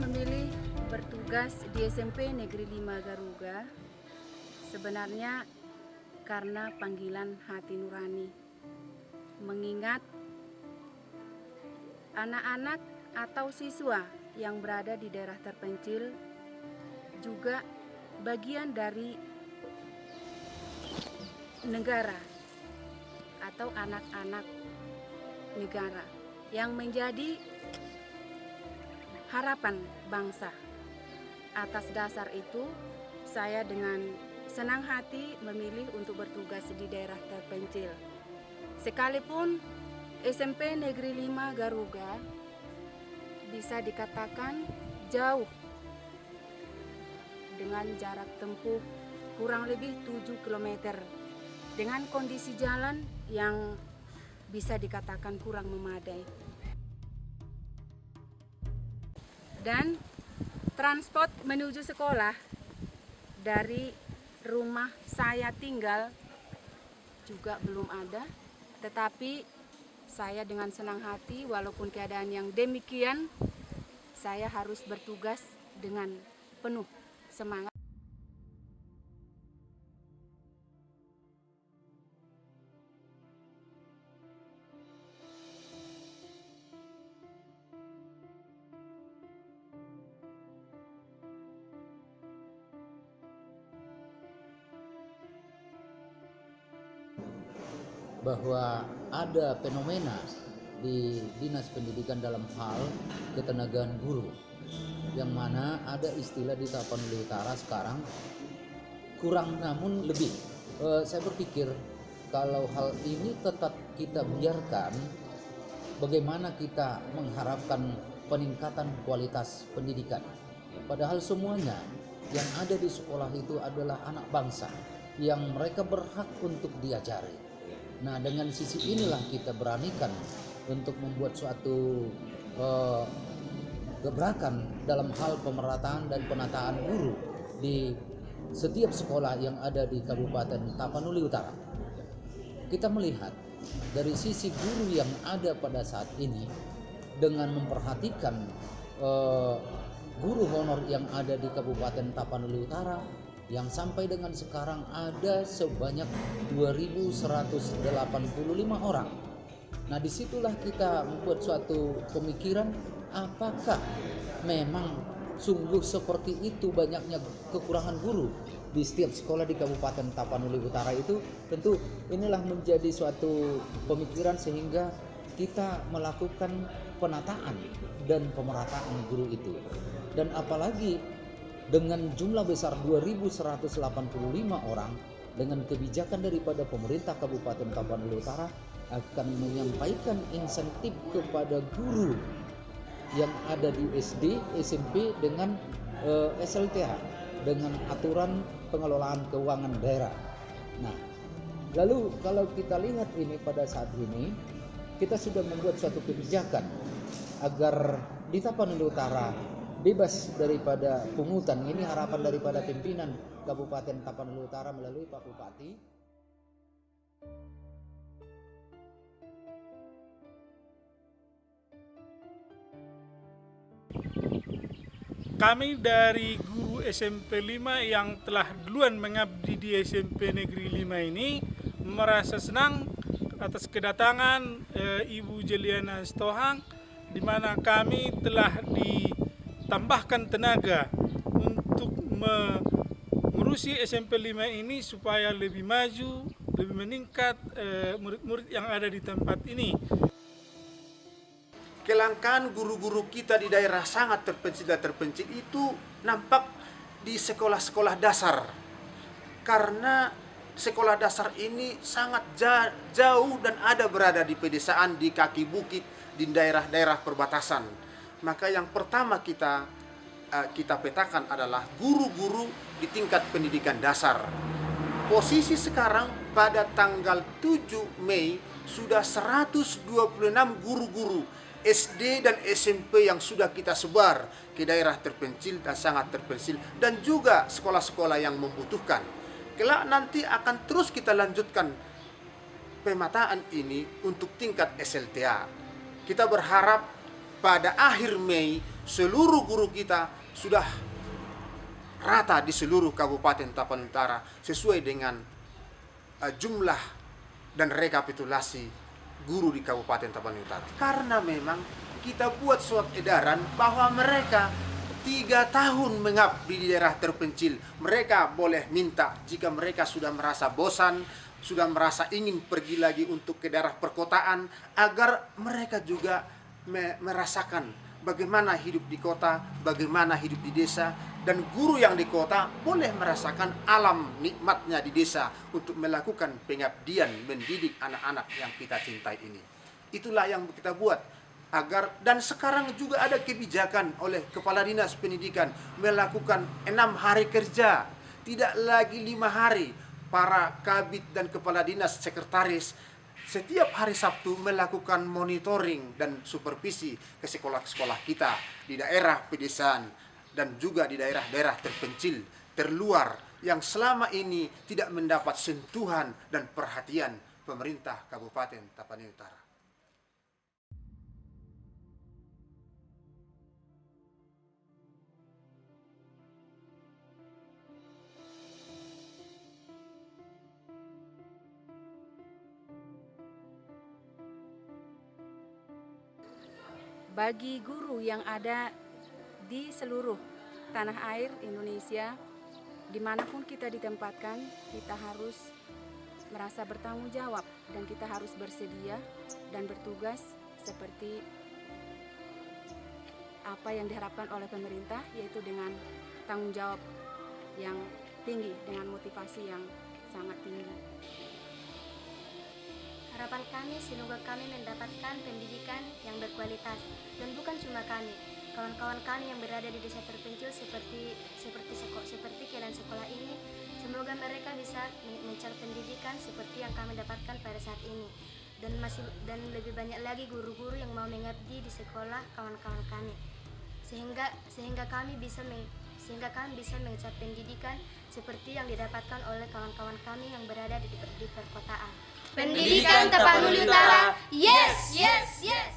memilih bertugas di SMP Negeri 5 Garuga sebenarnya karena panggilan hati nurani. Mengingat anak-anak atau siswa yang berada di daerah terpencil juga bagian dari negara atau anak-anak negara yang menjadi harapan bangsa. Atas dasar itu, saya dengan senang hati memilih untuk bertugas di daerah terpencil. Sekalipun SMP Negeri 5 Garuga bisa dikatakan jauh dengan jarak tempuh kurang lebih 7 km dengan kondisi jalan yang bisa dikatakan kurang memadai. Dan transport menuju sekolah dari rumah saya tinggal juga belum ada, tetapi saya dengan senang hati walaupun keadaan yang demikian, saya harus bertugas dengan penuh semangat. Bahwa ada fenomena di Dinas Pendidikan dalam hal ketenagaan guru, yang mana ada istilah di Tapanuli Utara sekarang kurang namun lebih. Saya berpikir kalau hal ini tetap kita biarkan, bagaimana kita mengharapkan peningkatan kualitas pendidikan, padahal semuanya yang ada di sekolah itu adalah anak bangsa yang mereka berhak untuk diajari. Nah, dengan sisi inilah kita beranikan untuk membuat suatu gebrakan dalam hal pemerataan dan penataan guru di setiap sekolah yang ada di Kabupaten Tapanuli Utara. Kita melihat dari sisi guru yang ada pada saat ini dengan memperhatikan guru honor yang ada di Kabupaten Tapanuli Utara yang sampai dengan sekarang ada sebanyak 2.185 orang. Nah, disitulah kita membuat suatu pemikiran, apakah memang sungguh seperti itu banyaknya kekurangan guru di setiap sekolah di Kabupaten Tapanuli Utara itu. Tentu inilah menjadi suatu pemikiran sehingga kita melakukan penataan dan pemerataan guru itu. Dan apalagi dengan jumlah besar 2.185 orang, dengan kebijakan daripada pemerintah Kabupaten Tapanuli Utara akan menyampaikan insentif kepada guru yang ada di SD, SMP dengan SLTA, dengan aturan pengelolaan keuangan daerah. Nah, lalu kalau kita lihat ini pada saat ini, kita sudah membuat suatu kebijakan agar di Tapanuli Utara bebas daripada pungutan. Ini harapan daripada pimpinan Kabupaten Tapanuli Utara melalui Pak Bupati. Kami dari guru SMP 5 yang telah duluan mengabdi di SMP Negeri 5 ini merasa senang atas kedatangan Ibu Jeliana Stohang, di mana kami telah ditambahkan tenaga untuk mengurusi SMP 5 ini supaya lebih maju, lebih meningkat murid-murid yang ada di tempat ini. Kelangkaan guru-guru kita di daerah sangat terpencil itu nampak di sekolah-sekolah dasar. Karena sekolah dasar ini sangat jauh dan ada berada di pedesaan, di kaki bukit, di daerah-daerah perbatasan. Maka yang pertama kita petakan adalah guru-guru di tingkat pendidikan dasar. Posisi sekarang pada tanggal 7 Mei sudah 126 guru-guru SD dan SMP yang sudah kita sebar ke daerah terpencil dan sangat terpencil, dan juga sekolah-sekolah yang membutuhkan. Kelak nanti akan terus kita lanjutkan pemetaan ini untuk tingkat SLTA. Kita berharap pada akhir Mei seluruh guru kita sudah rata di seluruh Kabupaten Tapanuli Utara sesuai dengan jumlah dan rekapitulasi guru di Kabupaten Tapanuli Utara. Karena memang kita buat surat edaran bahwa mereka 3 tahun mengabdi di daerah terpencil. Mereka boleh minta jika mereka sudah merasa bosan, sudah merasa ingin pergi lagi untuk ke daerah perkotaan, agar mereka juga merasakan bagaimana hidup di kota, bagaimana hidup di desa, dan guru yang di kota boleh merasakan alam nikmatnya di desa untuk melakukan pengabdian mendidik anak-anak yang kita cintai ini. Itulah yang kita buat agar, dan sekarang juga ada kebijakan oleh Kepala Dinas Pendidikan melakukan 6 hari kerja, tidak lagi 5 hari. Para kabid dan kepala dinas sekretaris setiap hari Sabtu melakukan monitoring dan supervisi ke sekolah-sekolah kita di daerah pedesaan dan juga di daerah-daerah terpencil, terluar yang selama ini tidak mendapat sentuhan dan perhatian pemerintah Kabupaten Tapanuli Utara. Bagi guru yang ada di seluruh tanah air Indonesia, dimanapun kita ditempatkan, kita harus merasa bertanggung jawab dan kita harus bersedia dan bertugas seperti apa yang diharapkan oleh pemerintah, yaitu dengan tanggung jawab yang tinggi, dengan motivasi yang sangat tinggi. Harapan kami semoga kami mendapatkan pendidikan yang berkualitas, dan bukan cuma kami, kawan-kawan kami yang berada di desa terpencil seperti kalian sekolah ini, semoga mereka bisa mencari pendidikan seperti yang kami dapatkan pada saat ini, dan lebih banyak lagi guru-guru yang mau mengabdi di sekolah kawan-kawan kami, sehingga kami bisa mencapai pendidikan seperti yang didapatkan oleh kawan-kawan kami yang berada di perkotaan. Pendidikan Tapanuli Utara, yes, yes, yes.